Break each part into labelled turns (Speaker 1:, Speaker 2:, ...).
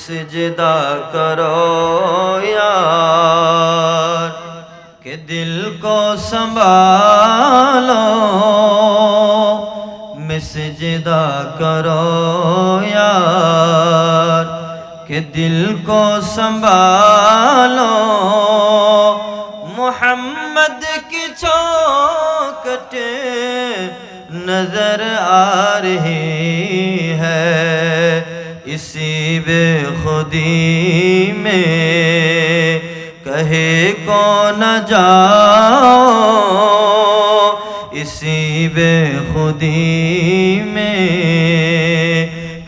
Speaker 1: سجدہ کرو یار کہ دل کو سنبھالو میں سجدہ کرو یار کہ دل کو سنبھالو محمد کی چوکھٹ نظر آ رہی ہے اسی بے خودی میں کہے کو نہ جاؤ اسی بے خودی میں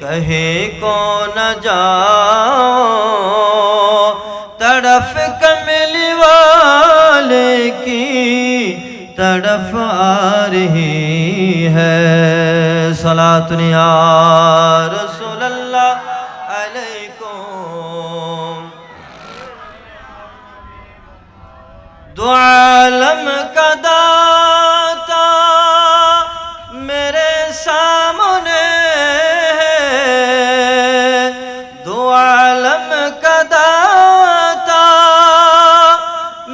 Speaker 1: کہے کو نہ جاؤ تڑف کملی والے کی تڑف آ رہی ہے صلاۃ یا رسول اللہ علیکم دو عالم کا داتا میرے سامنے ہے دو عالم کا داتا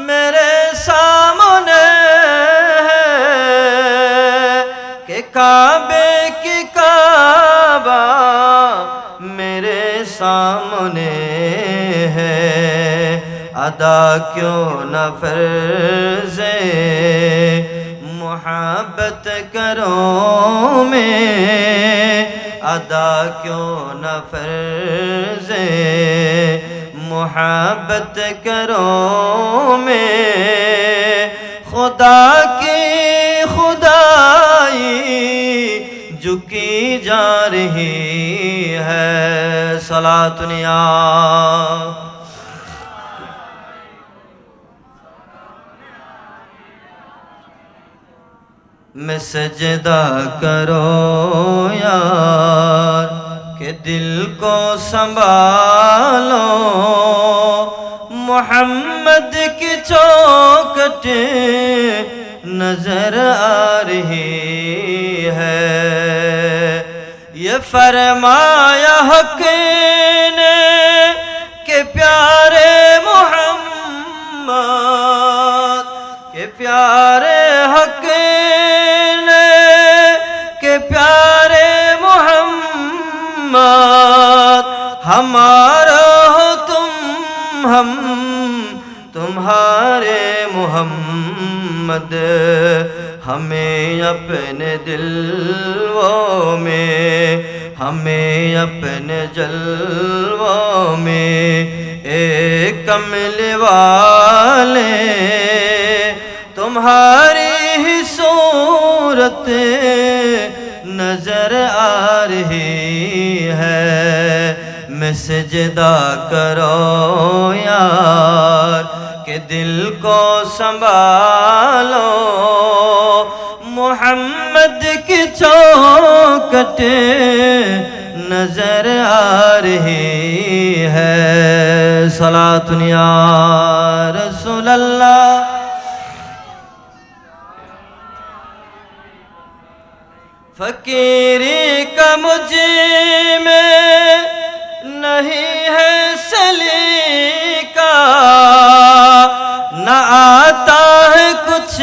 Speaker 1: میرے سامنے ہے کہ کعبے کی کعبہ میرے سامنے ہے ادا کیوں نہ فرض محبت کرو میں ادا کیوں نہ فرض محبت کرو میں خدا کی خدائی جھکی جا رہی ہے صلاۃ یا میں سجدہ کرو یار کہ دل کو سنبھالو محمد کی چوکھٹ نظر آ رہی ہے یہ فرمایا حق نے کہ پیارے محمد کہ پیارے حق پیارے محمد ہمارا ہو تم ہم تمہارے محمد ہمیں اپنے دلوں میں ہمیں اپنے جلووں میں ایک کمل والے تمہاری ہی صورت نظر آ رہی ہے میں سجدہ کرو یار کہ دل کو سنبھالو محمد کی چوکھٹ نظر آ رہی ہے صلاۃ یا رسول اللہ فقیری کا مجھ میں نہیں ہے سلیقہ نہ آتا ہے کچھ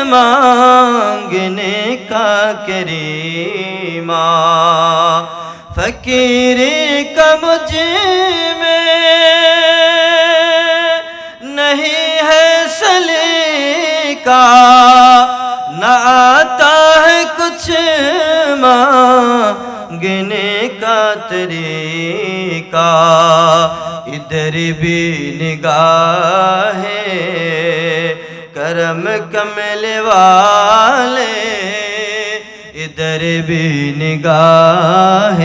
Speaker 1: مانگنے کا کریمہ فقیری کا مجھ میں نہیں ہے سلیقہ نہ آتا ہے کچھ مانگنے کا طریقہ ادھر بھی نگاہ کرم کمل والے ادھر بھی نگاہ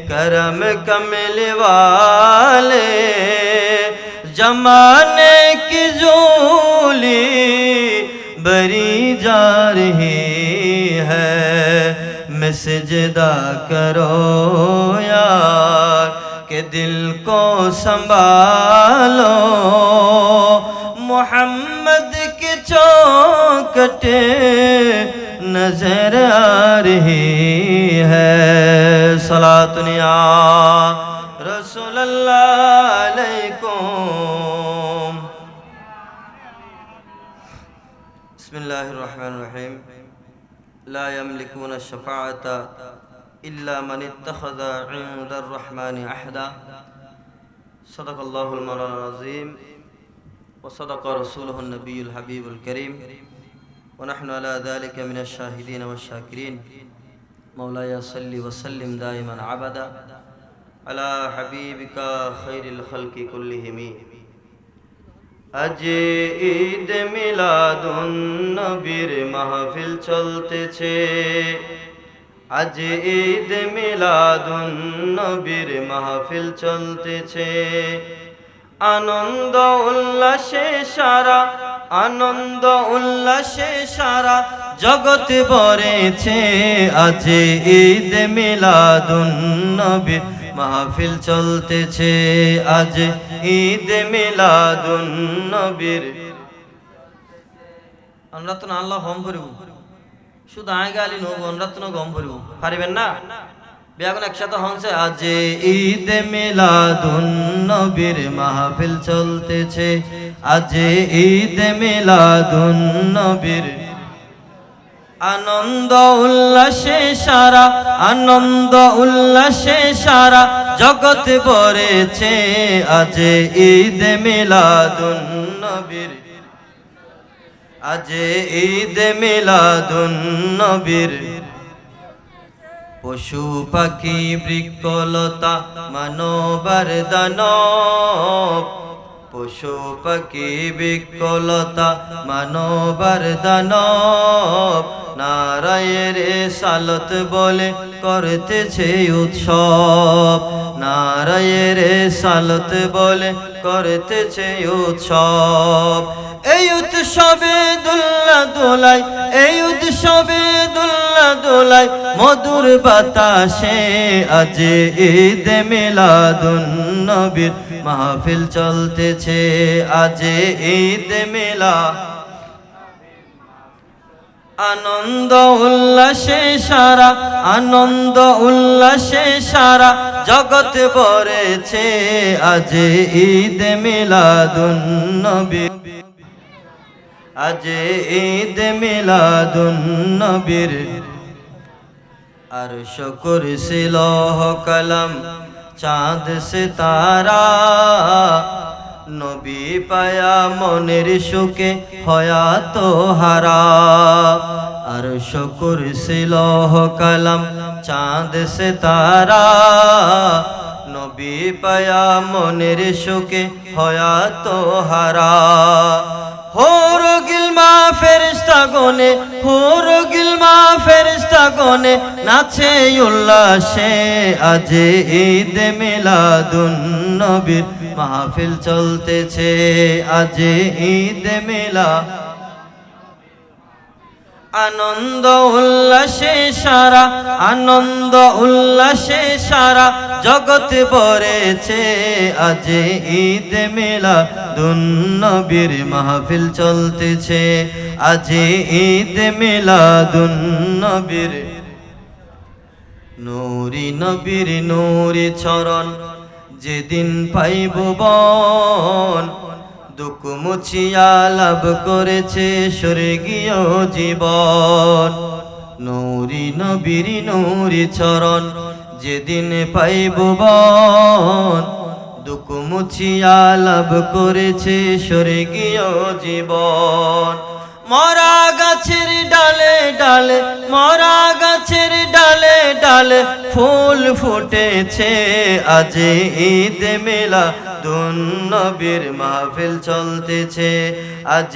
Speaker 1: کرم کمل والے زمانے کی جھولی بری جا رہی ہے میں سجدہ کرو یار کہ دل کو سنبھالو محمد کی چوکھٹ نظر آ رہی ہے صلاۃ یا রাসূলুল্লাহ আলাইকুম। বিসমিল্লাহির রহমানির রহিম। লা ইয়ামলিকুনা শাফাআতা ইল্লা মান ইত্তাখাযা ইনদার রহমানি আহদা। সাদাকাল্লাহুল মাওলানাল আযীম ওয়া সাদাকা রাসূলুহুন নবিয়্যুল হাবিবুল কারীম ওয়া নাহনু আলা যালিকা মিনাশ শাহিদিন ওয়াশ শাকিরিন। মাওলায়া সাল্লি ওয়া সাল্লিম দাইমান আবাদা আলা হাবিবিকা খায়রিল খালকি কুল্লিহিম। আজ ঈদ মিলাদুন নবীর মাহফিল চলতেছে, আজ ঈদ মিলাদুন নবীর মাহফিল চলতেছে। আনন্দ উল্লাসে সারা, আনন্দ উল্লাসে সারা জগৎ ভরেছে। আজ ঈদ মিলাদুন নবীর মাহফিল চলতেছে, আজ ঈদ মিলাদুন নবীর। আমরা তো আল্লাহ হম করিব, শুধু আয় গালি নব, আমরা তো গম করিব পারিবেন না? বিয়াগুন একসাথে হনছে। আজ ঈদ মিলাদুন নবীর মাহফিল চলতেছে, আজ ঈদ মিলাদুন নবীর। আনন্দ উল্লাসে সারা, আনন্দ উল্লাসে সারা জগৎ ভরেছে। আজ ঈদ মিলাদুন নবীর, আজ ঈদ মিলাদুন নবীর। পশু পাখি বৃক্ষলতা মানবার দানব, পশু পাখি বৃক্ষলতা মানবার দানব। নারায়ের সালত বলে করতেছে উৎসব, নারায়ের সালত বলে করতেছে উৎসব। এই উৎসবে দুল্লা দোলাই, এই উৎসবে দুল্লা দোলাই মধুর বাতাসে। আজ ঈদ মিলাদুন নবীর মাহফিল চলতেছে, আজ ঈদ মিলা। আনন্দ উল্লাসে সারা, আনন্দ উল্লাসে সারা জগৎ ভরেছে। আজ ঈদ মিলাদুন নবীর, আজ ঈদ মিলাদুন নবীর। আরশ কুরসি লৌহ কলম চাঁদ সিতারা, নবী পায়া মনের সুখে হয়াত হারা। আরশ কুরসি লৌহ কলম চাঁদ সিতারা, নবী পায়া মনের সুখে হয়াত হারা। হোর গিলমা ফেরেশতা গনে, হোর গিলমা ফেরেশতা গনে নাচে উল্লাসে। আজ ঈদ মিলাদুন নবীর মাহফিল চলতেছে, আজ ঈদ মিলা। আনন্দ উল্লাসে সারা, আনন্দ উল্লাসে সারা জগৎ ভরেছে। আজ ঈদ মিলাদুন নবীর মাহফিল চলতেছে, আজ ঈদ মিলাদুন নবীর। নূরি নবীর নূরি চরণ যেদিন পাইব বন, দুঃখ মুছিয়া লাভ করেছে স্বর্গীয় জীবন। নূরি নবীর নূরি চরণ যেদিন পাইব বন, দুঃখ মুছিয়া লাভ করেছে স্বর্গীয় জীবন। মরা গাছের ডালে ডালে, মরা গাছের ডালে ডালে ফুল ফুটেছে। আজ ঈদ মিলাদুন নবীর মাহফিল চলতেছে, আজ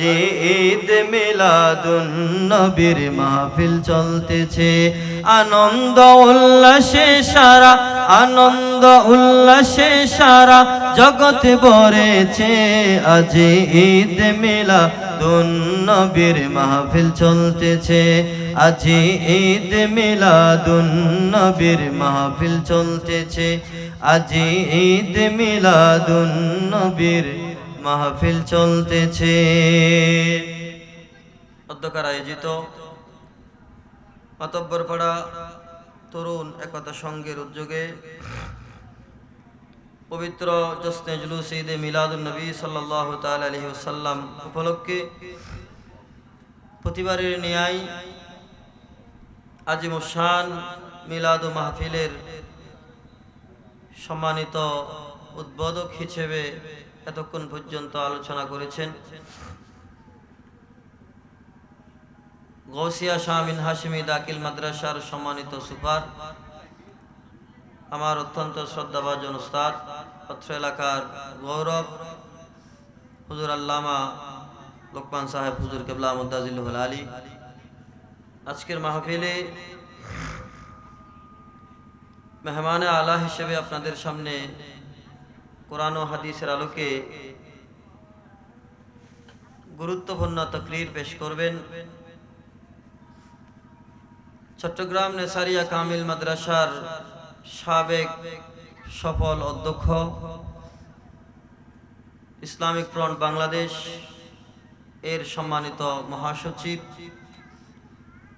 Speaker 1: ঈদ মিলাদুন নবীর মাহফিল চলতেছে। আনন্দ উল্লাসে সারা, আনন্দ উল্লাসে সারা জগৎ ভরেছে। আজ ঈদ মিলাদুন নবীর মাহফিল চলতেছে, আজ ঈদ মিলাদুন নবীর মাহফিল চলতেছে, আজ ঈদ মিলাদুন নবীর মাহফিল চলতেছে। অধ্যকার আয়োজিত মাতব্বরপাড়া তরুণ একতা সংঘের উদ্যোগে পবিত্র জশ্নে জুলুস ঈদে মিলাদুন নবী সাল্লাল্লাহু তাআলা আলাইহি ওয়াসাল্লাম উপলক্ষে প্রতিবারের ন্যায় আজিমুশান মিলাদ ও মাহফিলের সম্মানিত উদ্বোধক হিসেবে এতক্ষণ পর্যন্ত আলোচনা করেছেন গৌসিয়া শামিন হাশিমি দাখিল মাদ্রাসার সম্মানিত সুপার, আমার অত্যন্ত শ্রদ্ধাভাজন উস্তাদ, অত্র এলাকার গৌরব হুজুর আল্লামা লোকমান সাহেব হুজুর কেবলা মুদ্দাজিল্লুল আলী। আজকের মাহফিলে মেহমানে আলা হিসেবে আপনাদের সামনে কোরআন ও হাদিসের আলোকে গুরুত্বপূর্ণ তাকরীর পেশ করবেন চট্টগ্রাম নেসারিয়া কামিল মাদ্রাসার সাবেক সফল অধ্যক্ষ, ইসলামিক ফ্রন্ট বাংলাদেশ এর সম্মানিত মহাসচিব,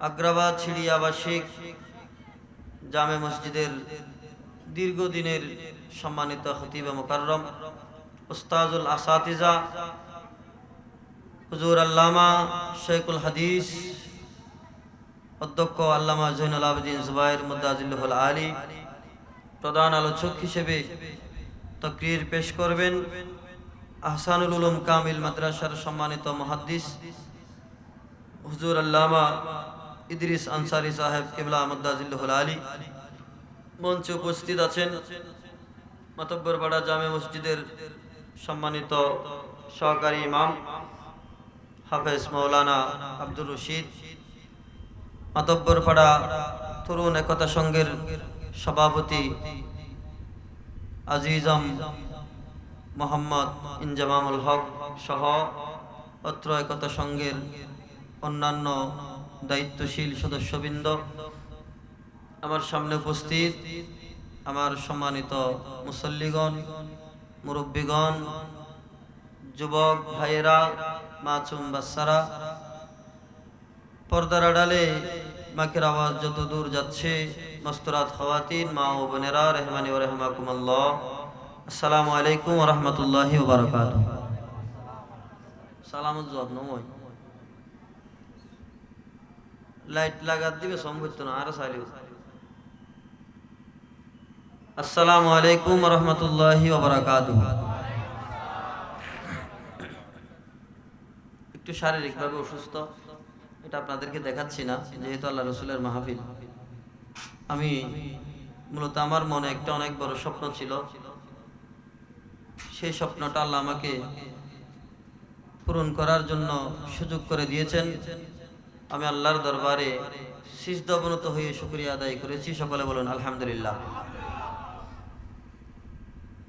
Speaker 1: আগ্রাবাদ ছিড়ি আবাসিক জামে মসজিদের দীর্ঘদিনের সম্মানিত খতিবে মুকাররম উস্তাজুল আসাতিজা হুজুর আল্লামা শেখুল হাদিস অধ্যক্ষ আল্লামা জৈনুল আবেদিন জুবায়ের মুদ্দাজিল্লুল আলী প্রধান আলোচক হিসেবে তাকরীর পেশ করবেন আহসানুল উলুম কামিল মাদ্রাসার সম্মানিত মুহাদ্দিস হুজুর আল্লামা ইদ্রিস আনসারী সাহেব কেবলা মুদ্দাজিল্লুল আলী। মঞ্চে উপস্থিত আছেন মাতব্বরপাড়া জামে মসজিদের সম্মানিত সহকারী ইমাম হাফেজ মাওলানা আব্দুর রশিদ, মাতব্বরপাড়া তরুণ একতা সংঘের সভাপতি আজিজম মোহাম্মদ ইনজামামুল হক সহ অত্র একতা সংঘের অন্যান্য দায়িত্বশীল সদস্যবৃন্দ, আমার সামনে উপস্থিত আমার সম্মানিত মুসল্লিগণ, মুরব্বীগণ, যুবক ভাইয়েরা, মাসুম বাচ্চারা, পর্দার আড়ালে মাকের আওয়াজ যত দূর যাচ্ছে, মস্তরাত খাওয়াতিন, মা ও বোনেরা, রহমানি ও রহমাকুমুল্লাহ, আসসালামু আলাইকুম ওয়া রাহমাতুল্লাহি ওয়া বারাকাতুহু। সালামত জবাব নময় লাইট লাগাত দিবে সম্ভবত না, আর সালিও। আসসালামু আলাইকুম ওয়া রাহমাতুল্লাহি ওয়া বারাকাতুহু। একটু শারীরিকভাবে অসুস্থ, এটা আপনাদেরকে দেখাচ্ছি না যেহেতু আল্লাহ রসুলের মাহফিল। আমি মূলত আমার মনে একটা অনেক বড় স্বপ্ন ছিল, সেই স্বপ্নটা আল্লাহ আমাকে পূরণ করার জন্য সুযোগ করে দিয়েছেন। আমি আল্লাহর দরবারে সিজদা অবনত হয়ে শুকরিয়া আদায় করেছি। সকলে বলুন আলহামদুলিল্লাহ।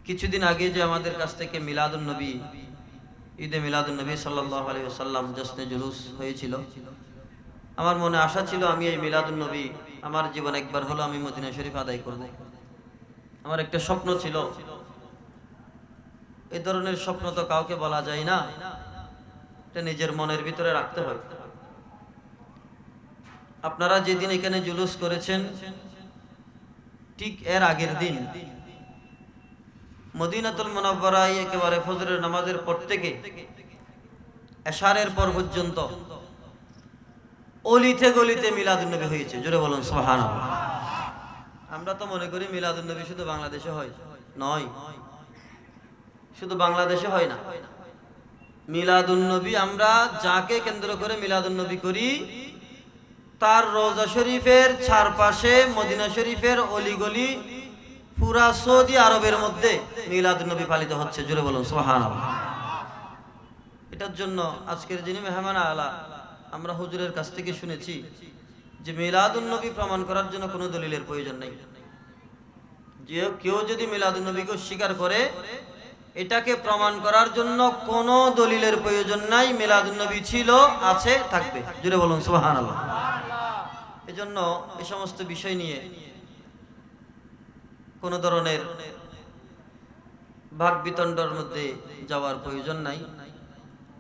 Speaker 1: কিছুদিন আগে যে আমাদের কাছ থেকে মিলাদুন নবী, ঈদে মিলাদুন নবী সাল্লাল্লাহু আলাইহি ওয়াসাল্লাম জশ্নে জুলুস হয়েছিল, আমার মনে আশা ছিল আমি এই মিলাদুন নবী আমার জীবনে একবার হলো আমি মদিনা শরীফ আদায় করব। আমার একটা স্বপ্ন ছিল, এই ধরনের স্বপ্ন তো কাউকে বলা যায় না, এটা নিজের মনের ভিতরে রাখতে হয়। আপনারা যেদিন এখানে জুলুস করেছেন ঠিক এর আগের দিন মদিনাতুল মুনাওয়ারায় একেবারে ফজরের নামাজের পর থেকে এশারের পর পর্যন্ত অলিতে গলিতে মিলাদুন নবী হয়েছে। জোরে বলুন সুবহানাল্লাহ। আমরা তো মনে করি মিলাদুন নবী শুধু বাংলাদেশে হয়, নয়, শুধু বাংলাদেশে হয় না। মিলাদুন নবী আমরা যাকে কেন্দ্র করে মিলাদুন নবী করি, তার রওজা শরীফের চারপাশে মদিনা শরীফের অলিগলি পুরা সৌদি আরবের মধ্যে মিলাদুন নবী পালিত হচ্ছে। জোরে বলুন সুবহানাল্লাহ। এটার জন্য আজকের যিনি মেহমান আলা, আমরা হুজুরের কাছ থেকে শুনেছি যে মিলাদুন নবী প্রমাণ করার জন্য কোনো দলিলের প্রয়োজন নেই। যে কেউ যদি মিলাদুন নবীকে স্বীকার করে, এটাকে প্রমাণ করার জন্য কোনো দলিলের প্রয়োজন নাই। মিলাদুন নবী ছিল, আছে, থাকবে। জোরে বলুন সুবহানাল্লাহ। এজন্য এই সমস্ত বিষয় নিয়ে কোনো ধরনের ভাগ বিতণ্ডার মধ্যে যাওয়ার প্রয়োজন নাই।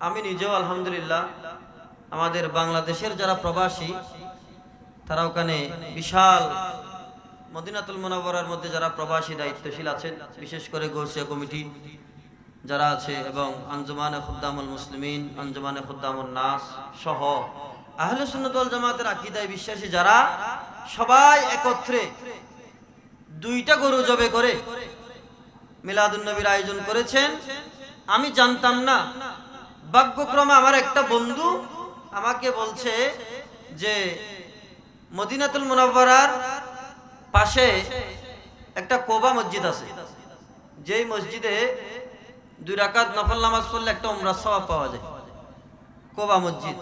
Speaker 1: আমি নিজেও আলহামদুলিল্লাহ আমাদের বাংলাদেশের যারা প্রবাসী তারা ওখানে বিশাল মদিনাতুল মুনাওয়ারার মধ্যে যারা প্রবাসী দায়িত্বশীল আছেন, বিশেষ করে গৌসিয়া কমিটি যারা আছে এবং আঞ্জুমানে খুদ্দামুল মুসলিমিন, আঞ্জুমানে খুদ্দামুন নাস সহ আহলে সুন্নাত ওয়াল জামাতের আকীদায় বিশ্বাসী যারা, সবাই একত্রে 2টা গরু জবে করে মিলাদুন নবীর আয়োজন করেছেন। আমি জানতাম না, ভাগ্যক্রমে আমার একটা বন্ধু আমাকে বলছে যে মদিনাতুল মুনাওয়ারার পাশে একটা কোবা মসজিদ আছে, যেই মসজিদে 2 রাকাত নফল নামাজ পড়লে একটা উমরার সওয়াব পাওয়া যায়। কোবা মসজিদ,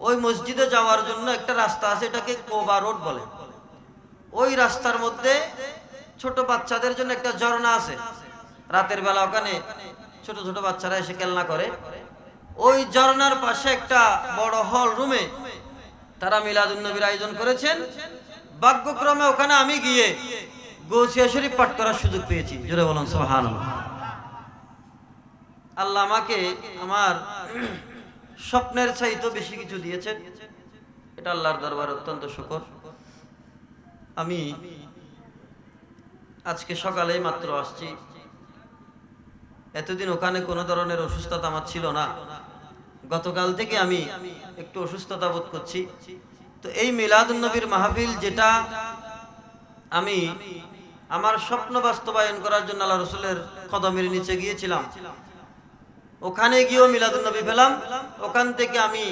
Speaker 1: ওই মসজিদে যাওয়ার জন্য একটা রাস্তা আছে, এটাকে কোবা রোড বলে। ওই রাস্তার মধ্যে ছোট বাচ্চাদের জন্য একটা ঝর্ণা আছে, রাতের বেলা ওখানে ছোট ছোট বাচ্চারা এসে খেলনা করে। ওই ঝর্ণার পাশে একটা বড় হল রুমে তারা মিলাদুন নবীর আয়োজন করেছেন। ভাগ্যক্রমে ওখানে আমি গিয়ে গৌসিয়া শরীফ পাঠ করার সুযোগ পেয়েছি। জোরে বলুন সুবহানাল্লাহ। আল্লাহ আমাকে আমার স্বপ্নের চাইতে বেশি কিছু দিয়েছেন, এটা আল্লাহর দরবারে অত্যন্ত শুকর। আমি আজকে সকালেই মাত্র আসছি। এতদিন ওখানে কোনো ধরনের অসুস্থতা আমার ছিল না, গতকাল থেকে আমি একটু অসুস্থতা বোধ করছি। তো এই মিলাদুন নবীর মাহফিল, যেটা আমি আমার স্বপ্ন বাস্তবায়ন করার জন্য আল্লাহ রাসূলের কদমের নিচে গিয়েছিলাম, ওখানে গিয়েও মিলাদুন নবী পেলাম। ওখান থেকে আমি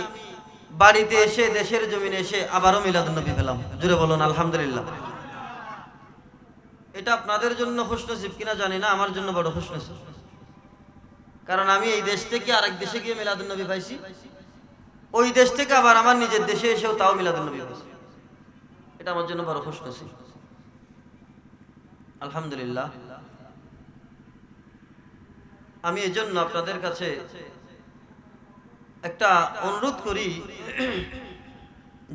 Speaker 1: বাড়িতে এসে, দেশের জমিনে এসে আবারও মিলাদুন নবী পেলাম। জুড়ে বলুন আলহামদুলিল্লাহ। এটা আপনাদের জন্য খুশনসিব কিনা জানি না, আমার জন্য বড় খুশনসিব, কারণ আমি এই দেশ থেকে আরেক দেশে গিয়ে মিলাদুন নবী পাইছি, ওই দেশ থেকে আবার আমার নিজের দেশে এসেও তাও মিলাদুন নবী পাইছি। এটা আমার জন্য বড় খুশনসিব, আলহামদুলিল্লাহ। আমি এজন্য আপনাদের কাছে একটা অনুরোধ করি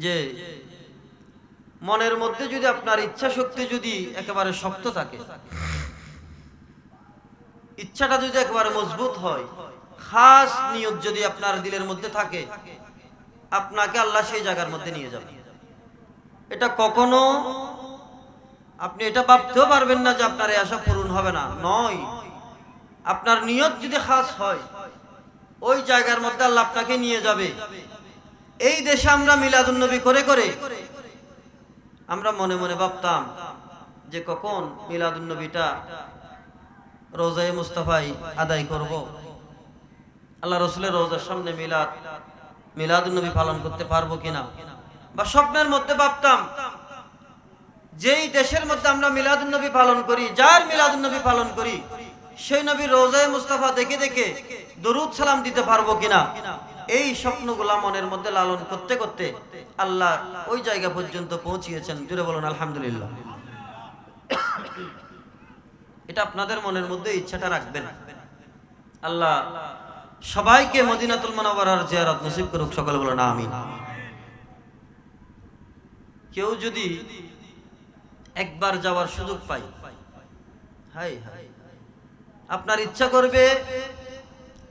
Speaker 1: যে মনের মধ্যে যদি আপনার ইচ্ছা শক্তি যদি একেবারে শক্ত থাকে, ইচ্ছাটা যদি একেবারে মজবুত হয়, খাস নিয়ত যদি আপনার দিলের মধ্যে থাকে, আপনাকে আল্লাহ সেই জায়গার মধ্যে নিয়ে যাবে। এটা কখনো আপনি এটা ভাবতেও পারবেন না যে আপনার এই আশা পূরণ হবে না, নয়। আপনার নিয়ত যদি খাস হয়, ওই জায়গার মধ্যে আল্লাহ আপনাকে নিয়ে যাবে। এই দেশে আমরা মিলাদুন নবী করে করে আমরা মনে মনে ভাবতাম যে কখন মিলাদুন নবীটা রোজায়ে মুস্তাফায় আদায় করব, আল্লাহ রাসূলের রওজার সামনে মিলাদুন নবী পালন করতে পারবো কিনা। বা স্বপ্নের মধ্যে ভাবতাম যেই দেশের মধ্যে আমরা মিলাদুন নবী পালন করি, যার মিলাদুন নবী পালন করি, সেই নবীর রওজায়ে মুস্তাফা দেখে দেখে দরুদ সালাম দিতে পারবো কিনা। এই স্বপ্নগুলা মনের মধ্যে লালন করতে করতে আল্লাহ ওই জায়গা পর্যন্ত পৌঁছিয়েছেন। জুড়ে বলুন আলহামদুলিল্লাহ। এটা আপনাদের মনের মধ্যে ইচ্ছাটা রাখবেন। আল্লাহ সবাইকে মদিনাতুল মুনাওয়ারার জিয়ারত নসিব করুক, সকলে বলুন আমিন। কেউ যদি একবার যাওয়ার সুযোগ পায়, হাই হাই, আপনার ইচ্ছা করবে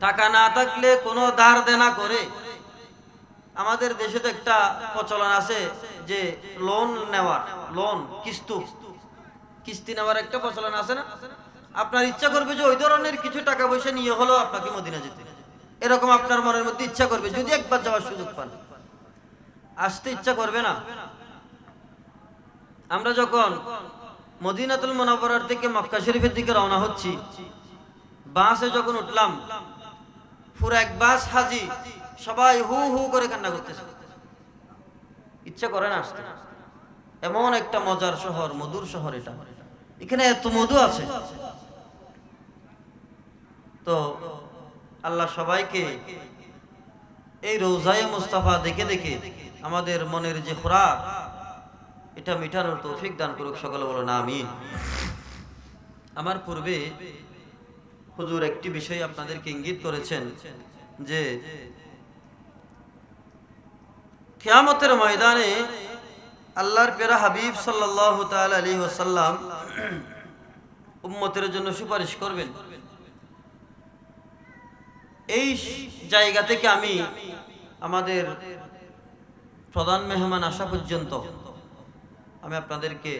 Speaker 1: টাকা না থাকলে কোনো ধার দেনা করে, আমাদের দেশে তো একটা প্রচলন আছে যে লোন নেওয়ার, লোন কিস্তি নেওয়ার একটা প্রচলন আছে না। আপনার ইচ্ছা করবে যে ওই ধরনের কিছু টাকা পয়সা নিয়ে হলো আপনাকে মদিনা যেতে, এরকম আপনার মনের মধ্যে ইচ্ছা করবে। যদি একবার যাওয়ার সুযোগ পান, আসতে ইচ্ছা করবে না। আমরা যখন মদিনাতুল মুনাওয়ারার থেকে মক্কা শরীফের দিকে রওনা হচ্ছি, বাসে যখন উঠলাম, পুরো এক বাস হাজি, সবাই হু হু করে কান্না করতেছে, ইচ্ছা করে না আসতে। এমন একটা মজার শহর, মধুর শহর এটা, এখানে এত মধু আছে। তো আল্লাহ সবাইকে এই রওজায়ে মুস্তাফা দেখে দেখে আমাদের মনের যে খোরাক, এটা মিটানোর তৌফিক দান করুক, সকলে বলো না আমিন। আমার পূর্বে হুজুর একটি বিষয় আপনাদেরকে ইঙ্গিত করেছেন যে কিয়ামতের ময়দানে আল্লাহর প্যারা হাবিব সাল্লাল্লাহু তাআলা আলাইহি ওয়াসাল্লাম উম্মতের জন্য সুপারিশ করবেন। এই জায়গা থেকে আমি আমাদের প্রধান মেহমান আসা পর্যন্ত আমি আপনাদেরকে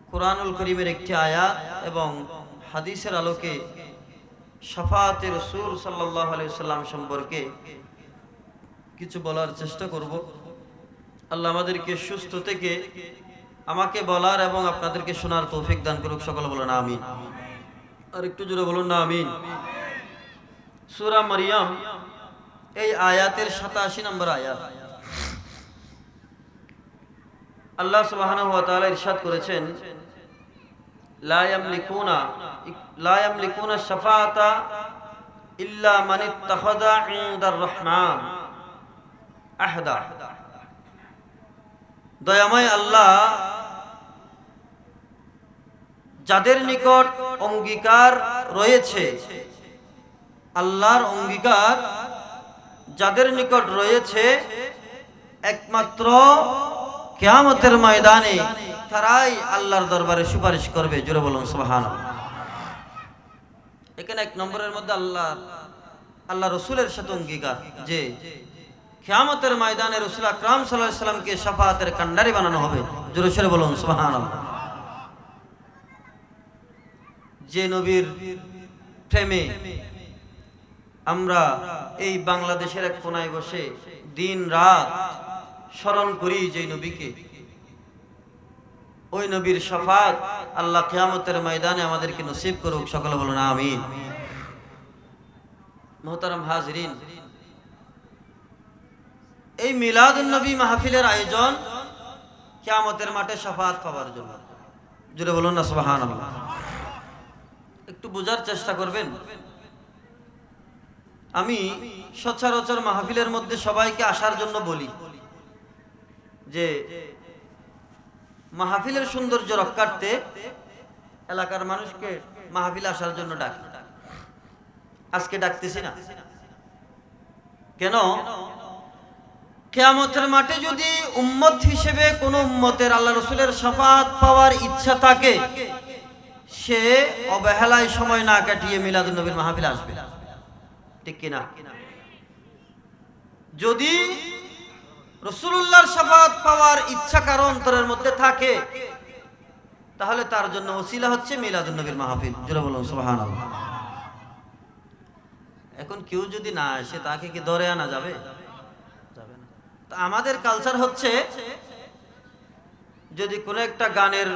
Speaker 1: কুরআনুল কারীমের একটি আয়াত এবং হাদিসের আলোকে শাফাআতে রাসূল সাল্লাল্লাহু আলাইহি ওয়াসাল্লাম সম্পর্কে কিছু বলার চেষ্টা করব। আল্লাহ আমাদেরকে সুস্থ থেকে আমাকে বলার এবং আপনাদেরকে শোনার তৌফিক দান করুক। সকলে বলুন আমিন। আর একটু জোরে বলুন না আমিন। সূরা মারইয়াম এই আয়াতের 87 নম্বর আয়াত। আল্লাহ সুবহানাহু ওয়া তাআলা ইরশাদ করেছেন, লা ইয়ামলিকুনা শাফাআতা ইল্লা মান ইত্তাখাযা ইনদার রহমান আহদা। দয়াময় আল্লাহ যাদের নিকট অঙ্গীকার রয়েছে, আল্লাহর অঙ্গীকার যাদের নিকট রয়েছে, একমাত্র কিয়ামতের ময়দানে তারাই আল্লাহর দরবারে সুপারিশ করবে। জোরে বলুন সুবহানাল্লাহ। এখানে এক নম্বরের মধ্যে আল্লাহ রসুলের সাথে অঙ্গীকার যে কিয়ামতের ময়দানে রাসূল আকরাম সাল্লাল্লাহু আলাইহি সাল্লামকে শাফাআতের কান্ডারি বানানো হবে। জোরে সরে বলুন সুবহানাল্লাহ। যে নবীর প্রেমে আমরা এই বাংলাদেশের এক কোনায় বসে দিন রাত স্মরণ করি, যে নবীকে, ওই নবীর শাফাআত আল্লাহ কিয়ামতের ময়দানে আমাদেরকে নসিব করুক। সকলে বলুন আমিন। মুহতারাম হাজিরিন, এই মিলাদুন নবী মাহফিলের আয়োজন কিয়ামতের মাঠে শাফাআত পাওয়ার জন্য। জোরে বলুন না সুবহানাল্লাহ। একটু বোঝার চেষ্টা করবেন। আমি সচরাচর মাহফিলের মধ্যে সবাইকে আসার জন্য বলি যে মাহফিলের সৌন্দর্য রক্ষার্থে এলাকার মানুষকে মাহফিলে আসার জন্য ডাকি। আজকে ডাকতেছি না কেন? কিয়ামতের মাঠে যদি উম্মত হিসেবে কোন উম্মতের আল্লাহ রাসূলের শাফাআত পাওয়ার ইচ্ছা থাকে, সে অবহেলায় সময় না কাটিয়ে মিলাদুন নবীর মাহফিলে আসবে, ঠিক কিনা? যদি রাসূলুল্লাহর শাফাআত পাওয়ার ইচ্ছা কারো অন্তরের মধ্যে থাকে, তাহলে তার জন্য ওসিলা হচ্ছে মিলাদুন নবীর মাহফিল। জোরে বলুন সুবহানাল্লাহ। এখন কেউ যদি না আসে, তাকে কি ধরে আনা যাবে? যাবে না। তো আমাদের কালচার হচ্ছে, যদি কোনো একটা গানের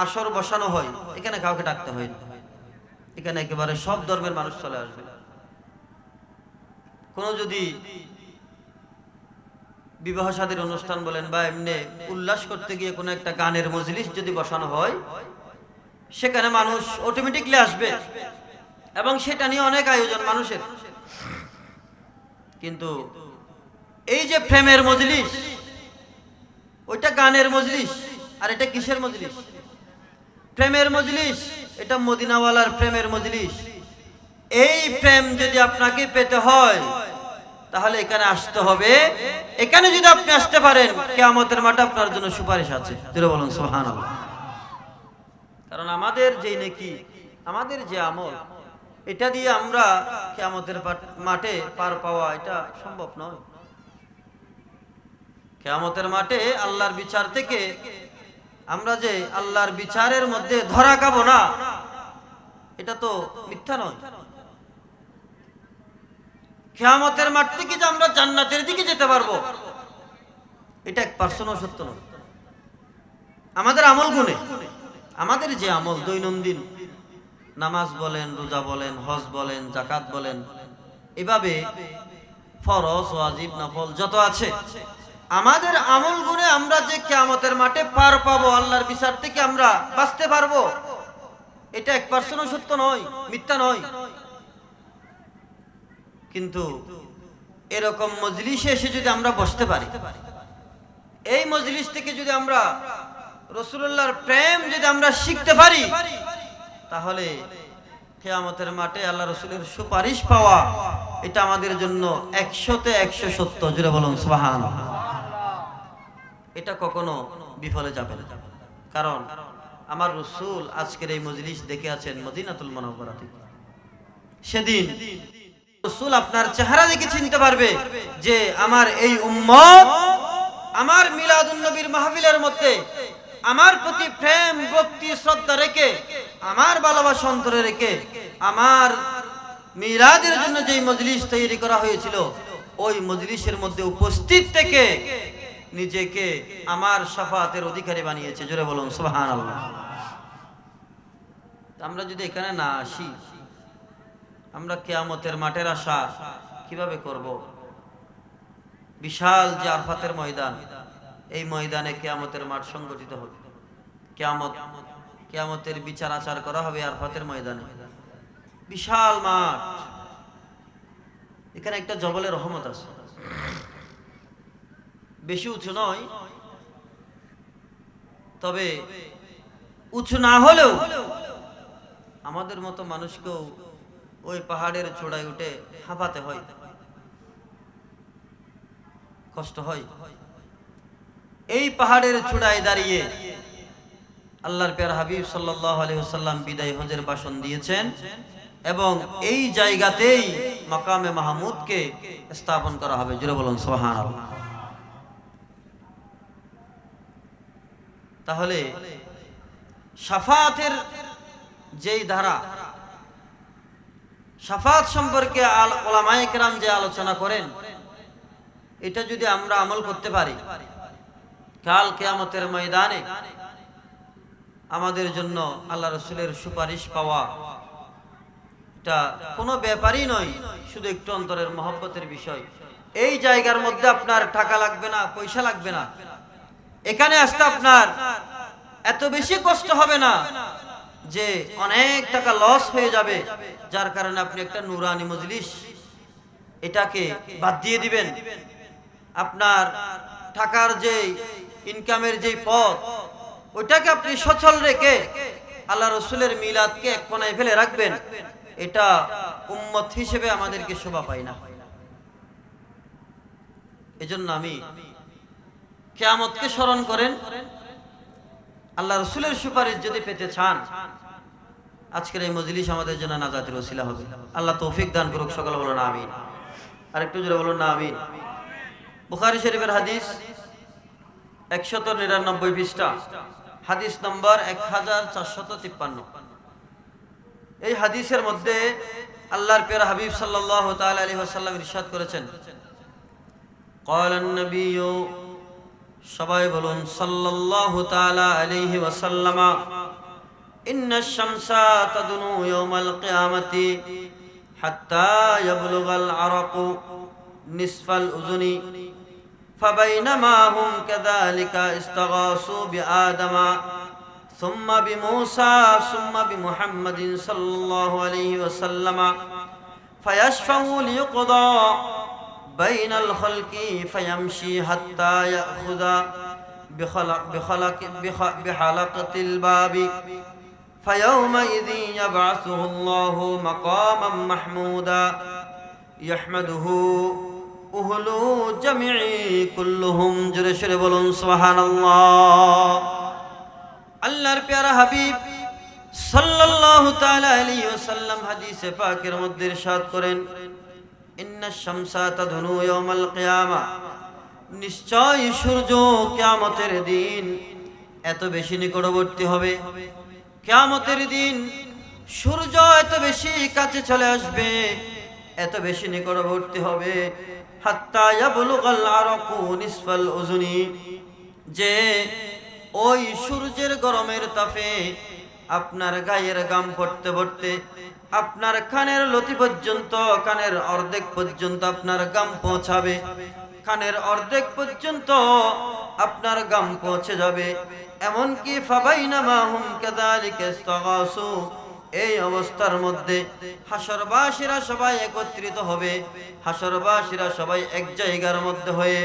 Speaker 1: আসর বসানো হয়, এখানে কাউকে ডাকতে হয় না, এখানে একেবারে সব ধর্মের মানুষ চলে আসবে। কোনো যদি বিবাহ শাদীর অনুষ্ঠান বলেন বা এমনি উল্লাস করতে গিয়ে কোনো একটা গানের মজলিস যদি বসানো হয়, সেখানে মানুষ অটোমেটিকলি আসবে এবং সেটা নিয়ে অনেক আয়োজন মানুষের। কিন্তু এই যে প্রেমের মজলিস, ওইটা গানের মজলিস, আর এটা কিসের মজলিস? প্রেমের মজলিস। এটা মদিনাওয়ালার প্রেমের মজলিস। এই প্রেম যদি আপনাকে পেতে হয়, তাহলে এখানে আসতে হবে। এখানে যদি আপনি আসতে পারেন, কিয়ামতের মাঠে আপনার জন্য সুপারিশ আছে। জোরে বলুন সুবহানাল্লাহ। কারণ আমাদের যে নেকি, আমাদের যে আমল, এটা দিয়ে আমরা কিয়ামতের মাঠে পার পাওয়া এটা সম্ভব নয়। কিয়ামতের মাঠে আল্লাহর বিচার থেকে আমরা যে আল্লাহর বিচারের মধ্যে ধরা খাবো না, এটা তো মিথ্যা নয়। কিয়ামতের মাঠ থেকে যে আমরা জান্নাতের দিকে যেতে পারবো, এটা 1% সত্য নয়। আমাদের আমল গুণে, আমাদের যে আমল দৈনন্দিন নামাজ বলেন, রোজা বলেন, হজ বলেন, যাকাত বলেন, এভাবে ফরজ, ওয়াজিব, নফল যত আছে, আমাদের আমল গুণে আমরা যে কিয়ামতের মাঠে পার পাবো, আল্লাহর বিচার থেকে আমরা বাঁচতে পারবো, এটা 1% সত্য নয়, মিথ্যা নয়। কিন্তু এরকম মজলিসে এসে যদি আমরা বসতে পারি, এই মজলিস থেকে যদি আমরা রাসূলুল্লাহর প্রেম যদি আমরা শিখতে পারি, তাহলে কিয়ামতের মাঠে আল্লাহ রাসূলের সুপারিশ পাওয়া এটা আমাদের জন্য 100-তে 100 সত্য। জোরে বলুন সুবহানাল্লাহ। এটা কখনো বিফলে যাবে না। কারণ আমার রাসূল আজকের এই মজলিস দেখে আছেন মদিনাতুল মুনাওয়ারা থেকে। সেদিন রাসূল আপনার চেহারা দেখে চিনতে পারবে যে আমার এই উম্মত আমার মিলাদুন নবীর মাহফিলের মধ্যে আমার প্রতি প্রেম ভক্তি শ্রদ্ধা রেখে, আমার ভালোবাসা অন্তরে রেখে, আমার মিলাদের জন্য যেই মজলিস তৈরি করা হয়েছিল ওই মজলিসের মধ্যে উপস্থিত থেকে নিজেকে আমার শাফাতের অধিকারী বানিয়েছে। জোরে বলুন সুবহানাল্লাহ। আমরা যদি এখানে না আসি, আমরা কিয়ামতের মাঠের আশা কিভাবে করব? বিশাল যে আরফাতের ময়দান, এই ময়দানে কিয়ামতের মাঠ সংগঠিত হবে। কিয়ামতের বিচার আচার করা হবে আরফাতের ময়দানে। বিশাল মাঠ, এখানে একটা জবলের রহমত আছে, বেশি উঁচু নয়, তবে উঁচু না হলেও আমাদের মতো মানুষকেও ওই পাহাড়ের চূড়ায় উঠে হাঁপাতে হয়, কষ্ট হয়। এই পাহাড়ের চূড়ায় দাঁড়িয়ে আল্লাহর প্যারা হাবিব সাল্লাল্লাহু আলাইহি ওয়াসাল্লাম বিদায় হজের ভাষণ দিয়েছেন এবং এই জায়গাতেই মাকামে মাহমুদকে স্থাপন করা হবে। জোরে বলুন সুবহানাল্লাহ। তাহলে শাফাতের যেই ধারা, শাফাত সম্পর্কে উলামায়ে কেরাম যে আলোচনা করেন, এটা যদি আমরা আমল করতে পারি, কাল কিয়ামতের ময়দানে আমাদের জন্য আল্লাহ রাসূলের সুপারিশ পাওয়া এটা কোনো ব্যাপারই নয়, শুধু একটু অন্তরের মহব্বতের বিষয়। এই জায়গার মধ্যে আপনার টাকা লাগবে না, পয়সা লাগবে না, এখানে আসতে আপনার এত বেশি কষ্ট হবে না যে অনেক টাকা লস হয়ে যাবে, যার কারণে আপনি একটা নুরানি মজলিস এটাকে বাদ দিয়ে দিবেন। আপনার টাকার যে ইনকামের যে পথ, ওইটাকে আপনি সচল রেখে আল্লাহ রসুলের মিলাদকে এক কোণায় ফেলে রাখবেন। এটা উম্মত হিসেবে আমাদেরকে শোভা পায় না। এজন্য আমি কিয়ামতকে স্মরণ করেন, আল্লাহ রসুলের সুপারিশ যদি পেতে চান, আজকের এই মজলিস আমাদের জন্য নাজাতের ওসিলা হবে। আল্লাহ তৌফিক দান করুক। সকলে বলুন আমিন। আর একটু জোরে বলুন না আমিন। বুখারী শরীফের হাদিস 199 পৃষ্ঠা, হাদিস নম্বর 1453। এই হাদিসের মধ্যে আল্লাহর প্যারা হাবিব সাল্লাল্লাহু তাআলা আলাইহি ওয়াসাল্লাম ইরশাদ করেছেন, ক্বালান নবিয়্যু, সবাই বলুন সাল্লাল্লাহু তাআলা আলাইহি ওয়াসাল্লাম, ইন্নাশ শামসা তাদনু ইয়াওমাল কিয়ামাতি হাত্তা ইয়াবলুগাল আরাকু নিসফাল উযুনি ফাবাইনামা হুম কাযালিকা ইস্তাগাসু বিআদমা সুম্মা বিমূসা সুম্মা বিমুহাম্মাদিন সাল্লাল্লাহু আলাইহি ওয়াসাল্লাম ফায়াশফাউ লিয়ুকদা বাইনাল খালকি ফায়ামশি হাত্তা ইয়াখুযা বিখালাকাতিল বাবি ফায়াউমাইযি ইয়াবআসুহুল্লাহু মাকামান মাহমুদা ইয়াহমাদুহু উহলু জামিই কুল্লুহুম। জোরে সরে বলুন সুবহানাল্লাহ। আল্লাহর প্যারা হাবিব সাল্লাল্লাহু তাআলা আলাইহি ওয়াসাল্লাম হাদিসে পাকের মধ্যে ইরশাদ করেন, ইন্নাশ শামসা তাদনু ইয়াওমাল কিয়ামা, নিশ্চয় সূর্য কিয়ামতের দিন এত বেশি নিকটবর্তী হবে, কিয়ামতের দিন সূর্য এত বেশি কাছে চলে আসবে, এত বেশি নিকটবর্তী হবে, হাত্তা ইয়াবলুগাল আরাকু নিসফাল উযুনি, যে ওই সূর্যের গরমের তাপে আপনার গায়ের গাম পড়তে পড়তে আপনার কানের লতি পর্যন্ত, কানের অর্ধেক পর্যন্ত আপনার গাম পৌঁছাবে, কানের অর্ধেক পর্যন্ত আপনার গাম পৌঁছে যাবে। এমনকি ফাবাইনামা হুম কাযালিকা ইস্তাগাসু, এই অবস্থার মধ্যে হাসরবাসীরা সবাই একত্রিত হবে, হাসরবাসীরা সবাই এক জায়গার মধ্যে হয়ে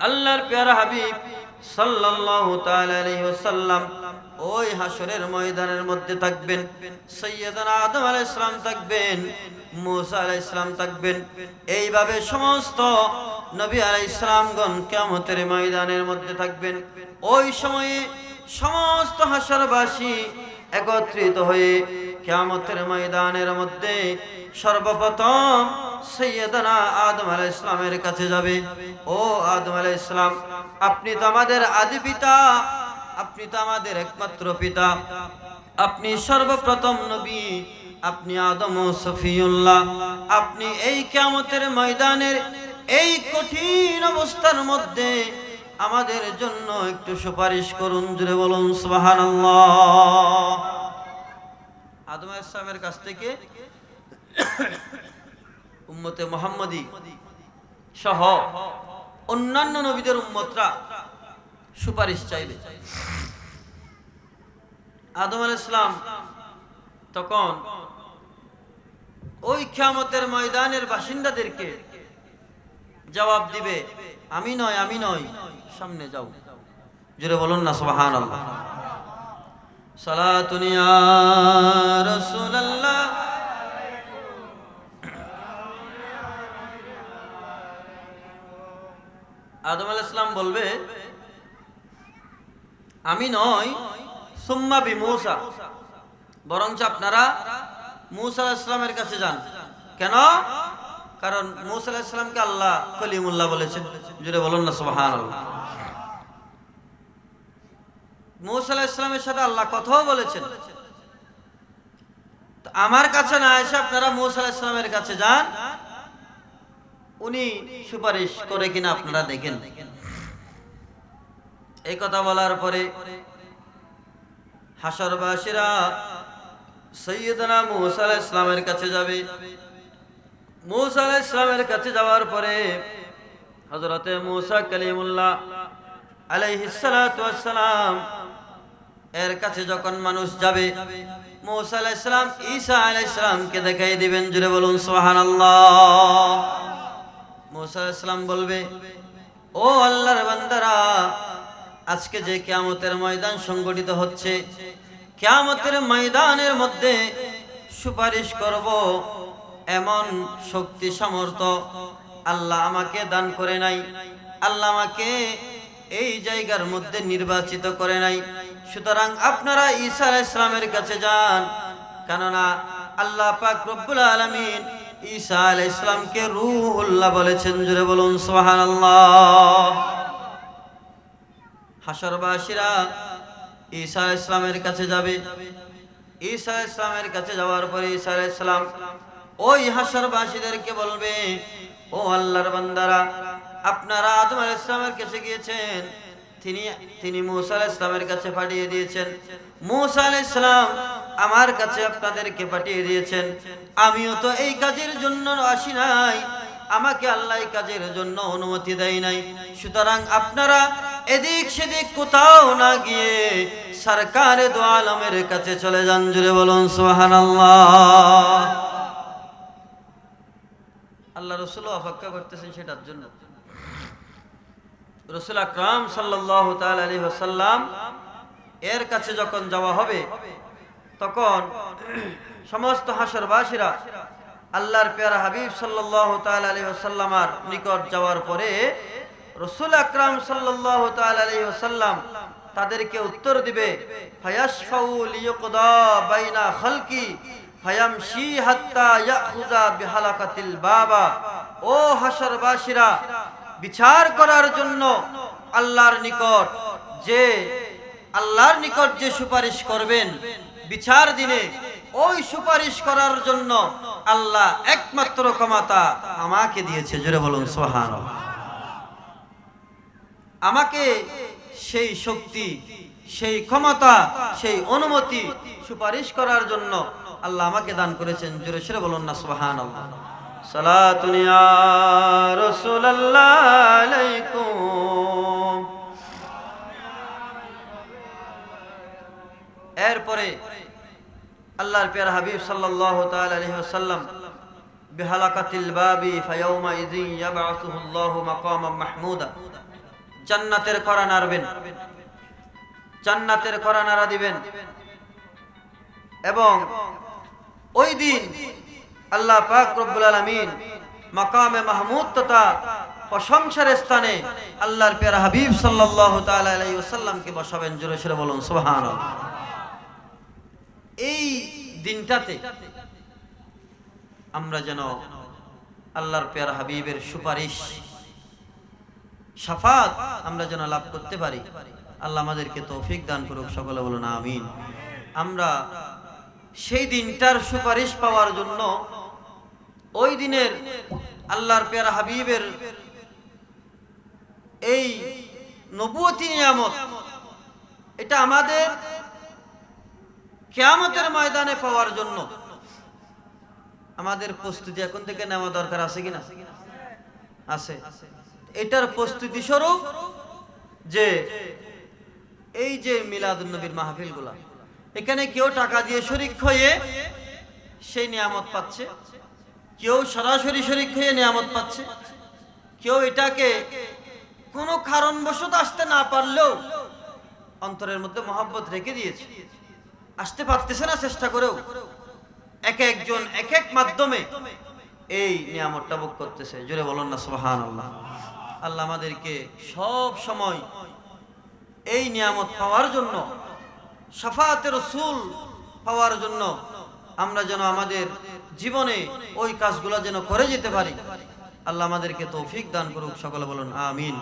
Speaker 1: আল্লাহর প্যারা হাবিব সাল্লাল্লাহু তাআলা আলাইহি ওয়াসাল্লাম ওই হাসরের ময়দানের মধ্যে থাকবেন। সাইয়্যিদানা আদম আলাইহিস সালাম থাকবেন, মূসা আলাইহিস সালাম থাকবেন, এইভাবে সমস্ত নবী আলাইহিস সালামগণ কিয়ামতের ময়দানের মধ্যে থাকবেন। ওই সময়ে সমস্ত হাসরবাসী একত্রিত হয়ে কিয়ামতের ময়দানের মধ্যে সর্বপ্রথম সাইয়্যিদানা আদম আলাইহিস সালামের কাছে যাবে। ও আদম আলাইহিস সালাম, আপনি তো আমাদের আদি পিতা, আপনি তো আমাদের একমাত্র পিতা, আপনি সর্বপ্রথম নবী, আপনি আদম ও সফিউল্লাহ। আপনি এই কিয়ামতের ময়দানের এই কঠিন অবস্থার মধ্যে আমাদের জন্য একটু সুপারিশ করুন, জোরে বলুন সুবহানাল্লাহ। আদম আলাইহিস সালামের কাছ থেকে উম্মতে মুহাম্মদী সহ অন্যান্য নবীদের উম্মতরা সুপারিশ চাইবে। আদম আলাইহিস সালাম তখন ওই কিয়ামতের ময়দানের বাসিন্দাদেরকে জবাব দিবে, আমি নয়, আমি নয়, সামনে যাও। জোরে বলুন না সুবহানাল্লাহ। সালাতুন ইয়া রাসূলুল্লাহ। আদম আলাইহিস সালাম বলবে, আমি নয়, সুম্মা বিমূসা, বরঞ্চ আপনারা মূসা আলাইহিস সালামের কাছে যান। কেন? কারণ মূসা আলাইহিস সালামকে আল্লাহ কলিমুল্লাহ বলেছেন। জোরে বলুন না সুবহানাল্লাহ। মূসা আলাইহিস সালামের সাথে আল্লাহ কথাও বলেছেন। তো আমার কাছে না এসে আপনারা মূসা আলাইহিস সালামের কাছে যান, উনি সুপারিশ করে কিনা আপনারা দেখেন। এই কথা বলার পরে হাশরবাসীরা সাইয়্যিদনা মূসা আলাইহিস সালামের কাছে যাবে। মূসা আলাইহিস সালামের কাছে যাওয়ার পরে হযরতে মূসা কালিমুল্লাহ আলাইহিস সালাতু ওয়াস সালাম এর কাছে যখন মানুষ যাবে, মূসা আলাইহিস সালাম ঈসা আলাইহিস সালামকে দেখাই দিবেন। জোরে বলুন সুবহানাল্লাহ। মূসা আলাইহিস সালাম বলবে, ও আল্লাহর বান্দারা, আজকে যে কিয়ামতের ময়দান সংগঠিত হচ্ছে, কিয়ামতের ময়দানের মধ্যে সুপারিশ করব এমন শক্তি সামর্থ্য আল্লাহ আমাকে দান করে নাই, আল্লাহ আমাকে এই জায়গার মধ্যে নির্বাচিত করে নাই। সুতরাং আপনারা ঈসা আলাইহিস সালামের কাছে যান, কেননা আল্লাহ পাক রব্বুল আলামিন ঈসা আলাইহিস সালামকে রূহুল্লাহ বলেছেন। জোরে বলুন সুবহানাল্লাহ। হাশরবাসীরা ঈসা আলাইহিস সালামের কাছে যাবে। ঈসা আলাইহিস সালামের কাছে যাওয়ার পরে ঈসা আলাইহিস সালাম ওই হাশরবাসীদেরকে বলবে, ও আল্লাহর বান্দারা, আপনারা আদম আলাইহিস সালামের কাছে গিয়েছেন, তিনি মূসা আলাইহিস সালামের কাছে পাঠিয়ে দিয়েছেন। মূসা আলাইহিস সালাম আমার কাছে আপনাদেরকে পাঠিয়ে দিয়েছেন। আমিও তো এই কাজের জন্য আসি নাই, আমাকে আল্লাহ এই কাজের জন্য অনুমতি দেয় নাই। সুতরাং আপনারা এদিক সেদিক কোথাও না গিয়ে সরকারে দু আলমের কাছে চলে যান। জুড়ে বলুন সুবহানাল্লাহ। আল্লাহ রাসূল অপেক্ষা করতেছেন সেটার জন্য। রাসূল আকরাম সাল্লাল্লাহু তাআলা আলাইহি ওয়াসাল্লাম এর কাছে যখন যাওয়া হবে, তখন সমস্ত হাশরবাসীরা আল্লাহর প্যারা হাবিব সাল্লাল্লাহু তাআলা আলাইহি ওয়াসাল্লামের নিকট যাওয়ার পরে রাসূল আকরাম সাল্লাল্লাহু তাআলা আলাইহি ওয়াসাল্লাম তাদেরকে উত্তর দিবে, ফায়াশফাউ লিয়ুকদা বাইনা খালকি ফায়ামশি হাত্তা ইয়াখুযা বিহালাকাতিল বাবা। ও হাশরবাসীরা, বিচার করার জন্য আল্লাহর নিকট যে সুপারিশ করবেন বিচার দিনে, ওই সুপারিশ করার জন্য আল্লাহ একমাত্র ক্ষমতা আমাকে দিয়েছে। জোরে বলুন সুবহানাল্লাহ। আমাকে সেই শক্তি, সেই ক্ষমতা, সেই অনুমতি সুপারিশ করার জন্য আল্লাহ আমাকে দান করেছেন। জোরে সরে বলুন না সুবহানাল্লাহ। সালাতুন ইয়া রাসূলুল্লাহ আলাইকুম। এরপরে আল্লাহর প্যারা হাবিব সাল্লাল্লাহু তাআলা আলাইহি ওয়াসাল্লাম বিহালাকাতিল বাবি ফায়াউমা ইযিন ইয়াবআসুহুল্লাহু মাকামান মাহমুদা, জান্নাতের করা নাড়বেন, জান্নাতের করা নাড়া দিবেন, এবং ওই দিন আল্লাহ পাক রব্বুল আলামিন মাকামে মাহমুদ তথা প্রশংসার স্থানে আল্লাহর প্যারা হাবিব সাল্লাল্লাহু তাআলা আলাইহি ওয়াসাল্লামকে বসাবেন। জোরে সরে বলুন সুবহানাল্লাহ। এই দিনটাতে আমরা যেন আল্লাহর প্যারা হাবিবের সুপারিশ, শাফাত আমরা যেন লাভ করতে পারি। আল্লাহ আমাদেরকে তৌফিক দান করুক, সকলে বলুন আমিন। আমরা সেই দিনটার সুপারিশ পাওয়ার জন্য ওই দিনের আল্লাহর পেয়ারা হাবিবের এই নবুয়তি নিয়ামত, এটা আমাদের কিয়ামতের ময়দানে পাওয়ার জন্য আমাদের প্রস্তুতি এখন থেকে নেওয়া দরকার আছে কিনা? আছে। এটার প্রস্তুতি স্বরূপ যে এই যে মিলাদুন নবীর মাহফিলগুলা, এখানে কেউ টাকা দিয়ে শরীক হয়ে সেই নিয়ামত পাচ্ছে, কেউ সরাসরি শরীক হয়ে নিয়ামত পাচ্ছে, কেউ এটাকে কোনো কারণবশত আসতে না পারলেও অন্তরের মধ্যে মহব্বত রেখে দিয়েছে, আসতে পারতেছে না চেষ্টা করেও এক একজন এক এক মাধ্যমে এই নিয়ামতটা ভোগ করতেছে। জোরে বলুন না সুবহানাল্লাহ। আল্লাহ আমাদেরকে সব সময় এই নিয়ামত পাওয়ার জন্য, শাফাআতে রাসূল পাওয়ার জন্য আমরা যেন আমাদের জীবনে ওই কাজগুলো যেন করে যেতে পারি, আল্লাহ আমাদেরকে তৌফিক দান করুক, সকলে বলুন আমিন।